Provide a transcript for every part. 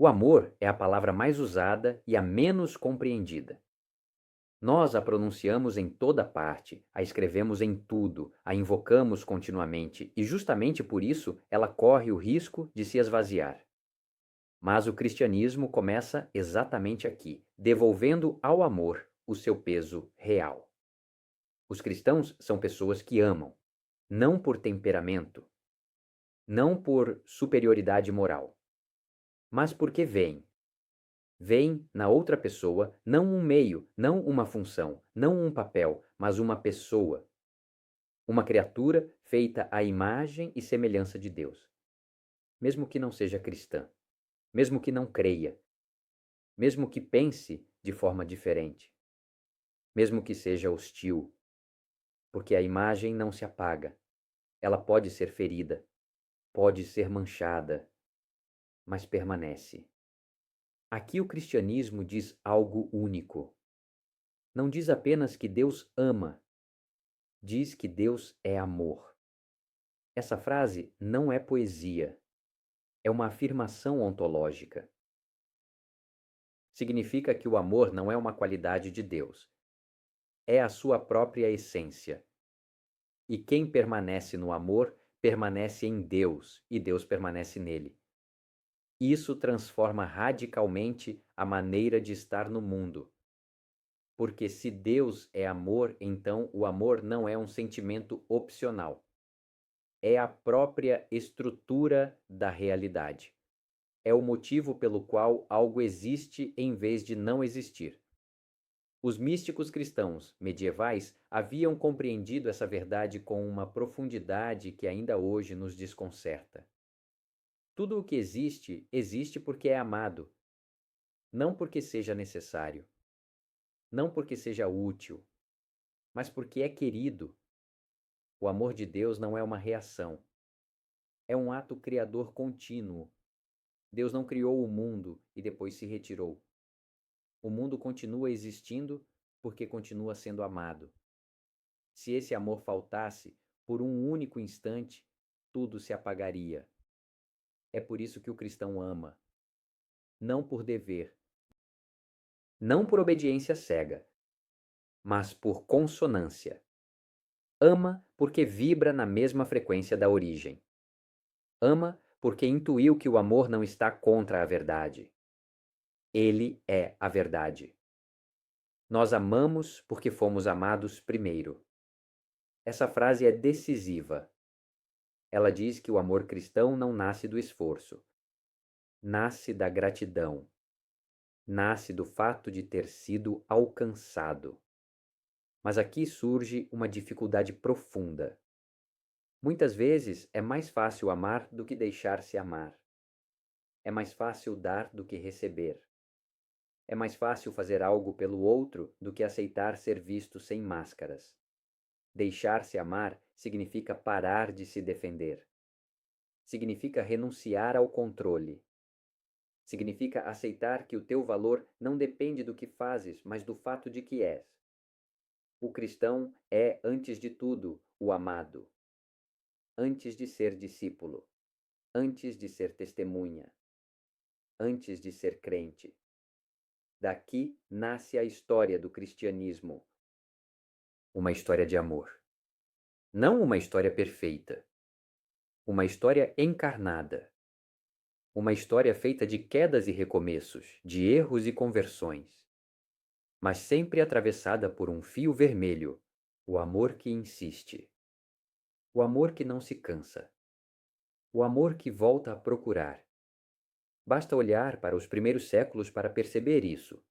O amor é a palavra mais usada e a menos compreendida. Nós a pronunciamos em toda parte, a escrevemos em tudo, a invocamos continuamente e justamente por isso ela corre o risco de se esvaziar. Mas o cristianismo começa exatamente aqui, devolvendo ao amor o seu peso real. Os cristãos são pessoas que amam, não por temperamento, não por superioridade moral, mas porque veem. Veem na outra pessoa não um meio, não uma função, não um papel, mas uma pessoa, uma criatura feita à imagem e semelhança de Deus. Mesmo que não seja cristã, mesmo que não creia, mesmo que pense de forma diferente, mesmo que seja hostil, porque a imagem não se apaga. Ela pode ser ferida, pode ser manchada, mas permanece. Aqui o cristianismo diz algo único. Não diz apenas que Deus ama, diz que Deus é amor. Essa frase não é poesia, é uma afirmação ontológica. Significa que o amor não é uma qualidade de Deus, é a sua própria essência. E quem permanece no amor permanece em Deus e Deus permanece nele. Isso transforma radicalmente a maneira de estar no mundo. Porque se Deus é amor, então o amor não é um sentimento opcional. É a própria estrutura da realidade. É o motivo pelo qual algo existe em vez de não existir. Os místicos cristãos medievais haviam compreendido essa verdade com uma profundidade que ainda hoje nos desconcerta. Tudo o que existe, existe porque é amado, não porque seja necessário, não porque seja útil, mas porque é querido. O amor de Deus não é uma reação, é um ato criador contínuo. Deus não criou o mundo e depois se retirou. O mundo continua existindo porque continua sendo amado. Se esse amor faltasse, por um único instante, tudo se apagaria. É por isso que o cristão ama, não por dever, não por obediência cega, mas por consonância. Ama porque vibra na mesma frequência da origem. Ama porque intuiu que o amor não está contra a verdade. Ele é a verdade. Nós amamos porque fomos amados primeiro. Essa frase é decisiva. Ela diz que o amor cristão não nasce do esforço, nasce da gratidão, nasce do fato de ter sido alcançado. Mas aqui surge uma dificuldade profunda. Muitas vezes é mais fácil amar do que deixar-se amar. É mais fácil dar do que receber. É mais fácil fazer algo pelo outro do que aceitar ser visto sem máscaras. Deixar-se amar significa parar de se defender. Significa renunciar ao controle. Significa aceitar que o teu valor não depende do que fazes, mas do fato de que és. O cristão é, antes de tudo, o amado. Antes de ser discípulo. Antes de ser testemunha. Antes de ser crente. Daqui nasce a história do cristianismo. Uma história de amor. Não uma história perfeita. Uma história encarnada. Uma história feita de quedas e recomeços, de erros e conversões, mas sempre atravessada por um fio vermelho, o amor que insiste. O amor que não se cansa. O amor que volta a procurar. Basta olhar para os primeiros séculos para perceber isso.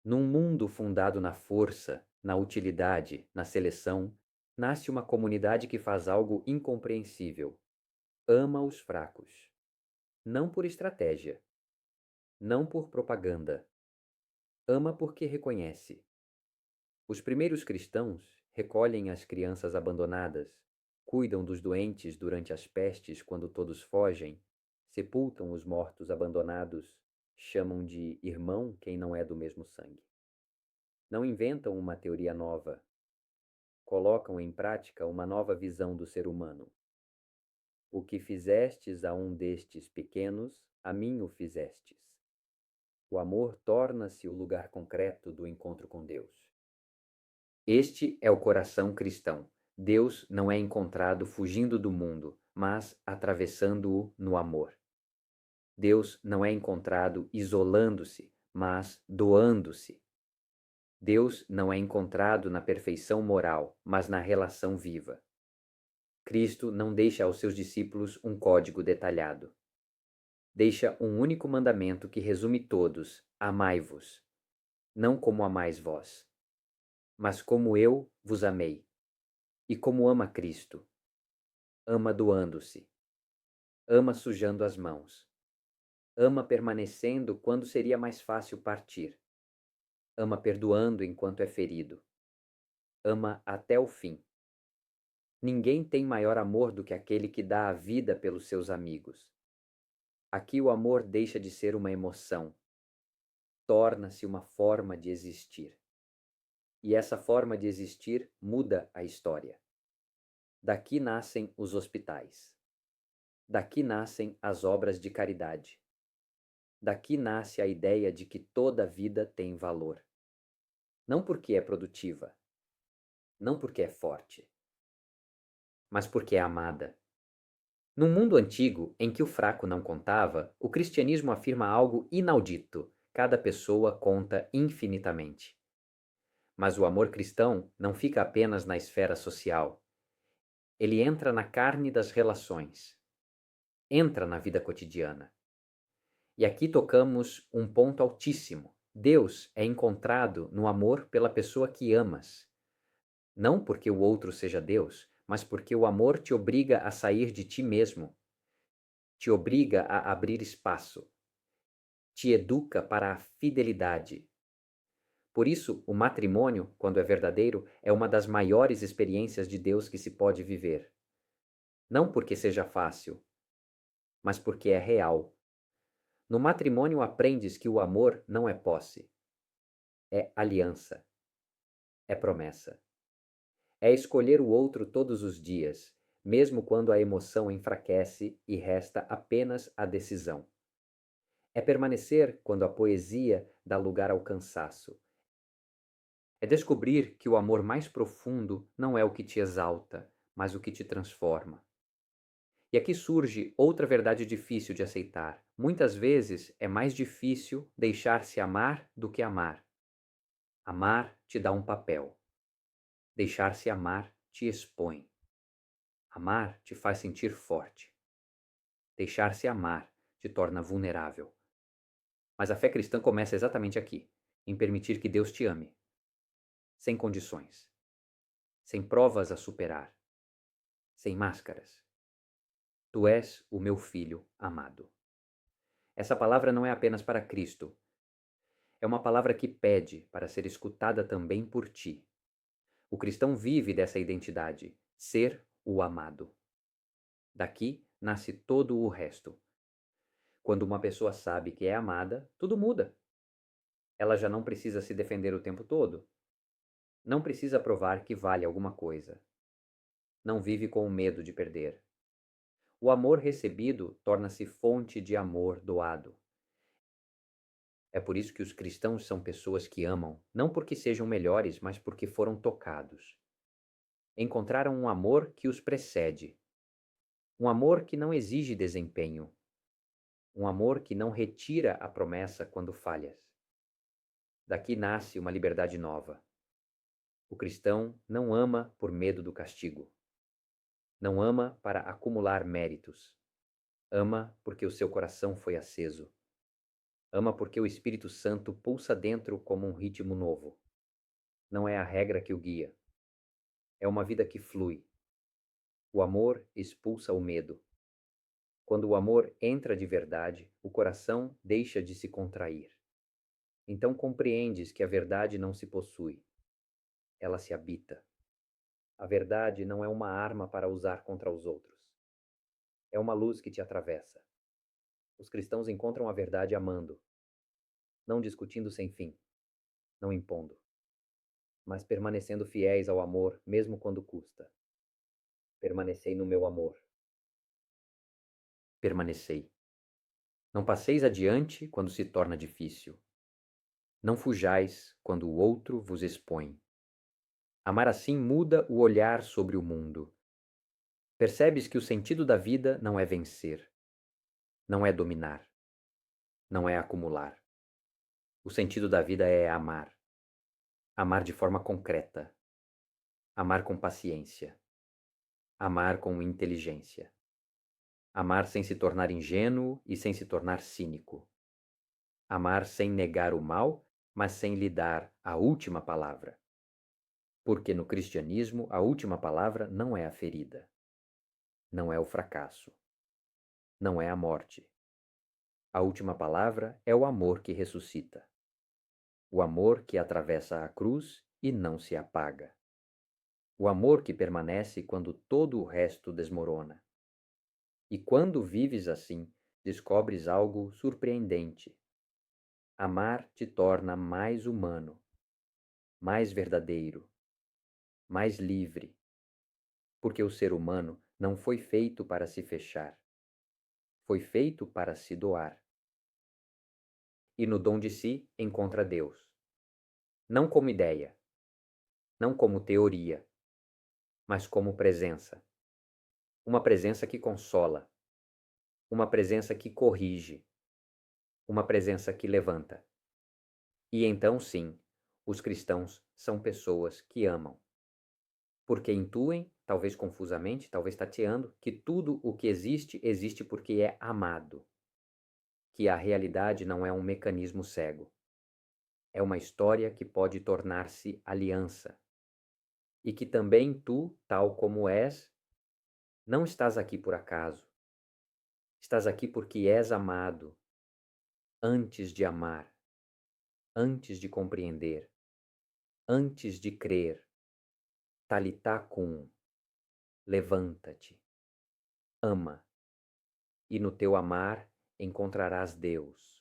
Num mundo fundado na força, na utilidade, na seleção, nasce uma comunidade que faz algo incompreensível. Ama os fracos. Não por estratégia. Não por propaganda. Ama porque reconhece. Os primeiros cristãos recolhem as crianças abandonadas, cuidam dos doentes durante as pestes quando todos fogem, sepultam os mortos abandonados, chamam de irmão quem não é do mesmo sangue. Não inventam uma teoria nova, colocam em prática uma nova visão do ser humano. O que fizestes a um destes pequenos, a mim o fizestes. O amor torna-se o lugar concreto do encontro com Deus. Este é o coração cristão. Deus não é encontrado fugindo do mundo, mas atravessando-o no amor. Deus não é encontrado isolando-se, mas doando-se. Deus não é encontrado na perfeição moral, mas na relação viva. Cristo não deixa aos seus discípulos um código detalhado. Deixa um único mandamento que resume todos: amai-vos, não como amais vós, mas como eu vos amei. E como ama Cristo? Ama doando-se, ama sujando as mãos, ama permanecendo quando seria mais fácil partir, ama perdoando enquanto é ferido, ama até o fim. Ninguém tem maior amor do que aquele que dá a vida pelos seus amigos. Aqui o amor deixa de ser uma emoção, torna-se uma forma de existir. E essa forma de existir muda a história. Daqui nascem os hospitais. Daqui nascem as obras de caridade. Daqui nasce a ideia de que toda vida tem valor. Não porque é produtiva, não porque é forte, mas porque é amada. Num mundo antigo, em que o fraco não contava, o cristianismo afirma algo inaudito: cada pessoa conta infinitamente. Mas o amor cristão não fica apenas na esfera social. Ele entra na carne das relações, entra na vida cotidiana. E aqui tocamos um ponto altíssimo. Deus é encontrado no amor pela pessoa que amas. Não porque o outro seja Deus, mas porque o amor te obriga a sair de ti mesmo, te obriga a abrir espaço, te educa para a fidelidade. Por isso, o matrimônio, quando é verdadeiro, é uma das maiores experiências de Deus que se pode viver. Não porque seja fácil, mas porque é real. No matrimônio aprendes que o amor não é posse, é aliança, é promessa. É escolher o outro todos os dias, mesmo quando a emoção enfraquece e resta apenas a decisão. É permanecer quando a poesia dá lugar ao cansaço. É descobrir que o amor mais profundo não é o que te exalta, mas o que te transforma. E aqui surge outra verdade difícil de aceitar. Muitas vezes é mais difícil deixar-se amar do que amar. Amar te dá um papel. Deixar-se amar te expõe. Amar te faz sentir forte. Deixar-se amar te torna vulnerável. Mas a fé cristã começa exatamente aqui, em permitir que Deus te ame, sem condições, sem provas a superar, sem máscaras. Tu és o meu filho amado. Essa palavra não é apenas para Cristo. É uma palavra que pede para ser escutada também por ti. O cristão vive dessa identidade, ser o amado. Daqui nasce todo o resto. Quando uma pessoa sabe que é amada, tudo muda. Ela já não precisa se defender o tempo todo. Não precisa provar que vale alguma coisa. Não vive com o medo de perder. O amor recebido torna-se fonte de amor doado. É por isso que os cristãos são pessoas que amam, não porque sejam melhores, mas porque foram tocados. Encontraram um amor que os precede. Um amor que não exige desempenho. Um amor que não retira a promessa quando falhas. Daqui nasce uma liberdade nova. O cristão não ama por medo do castigo. Não ama para acumular méritos. Ama porque o seu coração foi aceso. Ama porque o Espírito Santo pulsa dentro como um ritmo novo. Não é a regra que o guia. É uma vida que flui. O amor expulsa o medo. Quando o amor entra de verdade, o coração deixa de se contrair. Então compreendes que a verdade não se possui. Ela se habita. A verdade não é uma arma para usar contra os outros. É uma luz que te atravessa. Os cristãos encontram a verdade amando, não discutindo sem fim, não impondo, mas permanecendo fiéis ao amor, mesmo quando custa. Permanecei no meu amor. Permanecei. Não passeis adiante quando se torna difícil. Não fujais quando o outro vos expõe. Amar assim muda o olhar sobre o mundo. Percebes que o sentido da vida não é vencer, não é dominar, não é acumular. O sentido da vida é amar. Amar de forma concreta. Amar com paciência. Amar com inteligência. Amar sem se tornar ingênuo e sem se tornar cínico. Amar sem negar o mal, mas sem lhe dar a última palavra. Porque no cristianismo a última palavra não é a ferida, não é o fracasso, não é a morte. A última palavra é o amor que ressuscita. O amor que atravessa a cruz e não se apaga. O amor que permanece quando todo o resto desmorona. E quando vives assim, descobres algo surpreendente. Amar te torna mais humano, mais verdadeiro, mais livre, porque o ser humano não foi feito para se fechar, foi feito para se doar. E no dom de si encontra Deus, não como ideia, não como teoria, mas como presença. Uma presença que consola, uma presença que corrige, uma presença que levanta. E então, sim, os cristãos são pessoas que amam, porque intuem, talvez confusamente, talvez tateando, que tudo o que existe existe porque é amado, que a realidade não é um mecanismo cego, é uma história que pode tornar-se aliança, e que também tu, tal como és, não estás aqui por acaso, estás aqui porque és amado, antes de amar, antes de compreender, antes de crer. Talitá cum, levanta-te, ama, e no teu amar encontrarás Deus.